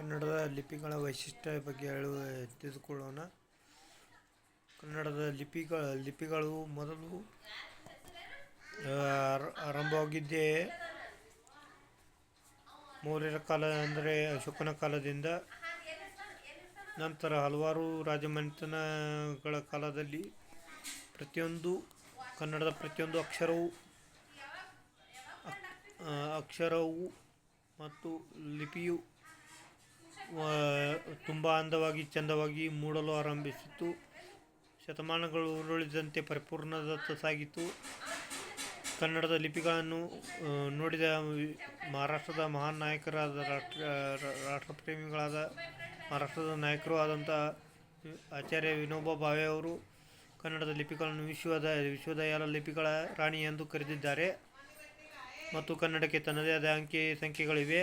ಕನ್ನಡದ ಲಿಪಿಗಳ ವೈಶಿಷ್ಟ್ಯ ಬಗ್ಗೆ ತಿಳಿದುಕೊಳ್ಳೋಣ. ಕನ್ನಡದ ಲಿಪಿಗಳು ಮೊದಲು ಆರಂಭವಾಗಿದ್ದೇ ಮೌರ್ಯರ ಕಾಲ ಅಂದರೆ ಅಶೋಕನ ಕಾಲದಿಂದ. ನಂತರ ಹಲವಾರು ರಾಜಮನೆತನಗಳ ಕಾಲದಲ್ಲಿ ಕನ್ನಡದ ಪ್ರತಿಯೊಂದು ಅಕ್ಷರವು ಮತ್ತು ಲಿಪಿಯು ತುಂಬ ಅಂದವಾಗಿ ಚಂದವಾಗಿ ಮೂಡಲು ಆರಂಭಿಸಿತು. ಶತಮಾನಗಳು ಉರುಳಿದಂತೆ ಪರಿಪೂರ್ಣದತ್ತ ಸಾಗಿತು. ಕನ್ನಡದ ಲಿಪಿಗಳನ್ನು ನೋಡಿದ ಮಹಾರಾಷ್ಟ್ರದ ಮಹಾನ್ ನಾಯಕರಾದ ರಾಷ್ಟ್ರಪ್ರೇಮಿಗಳಾದ ಮಹಾರಾಷ್ಟ್ರದ ನಾಯಕರೂ ಆದಂಥ ಆಚಾರ್ಯ ವಿನೋಬಾ ಭಾವೆ ಅವರು ಕನ್ನಡದ ಲಿಪಿಗಳನ್ನು ವಿಶ್ವದ ಎಲ್ಲ ಲಿಪಿಗಳ ರಾಣಿ ಎಂದು ಕರೆದಿದ್ದಾರೆ. ಮತ್ತು ಕನ್ನಡಕ್ಕೆ ತನ್ನದೇ ಆದ ಅಂಕೆ ಸಂಖ್ಯೆಗಳಿವೆ.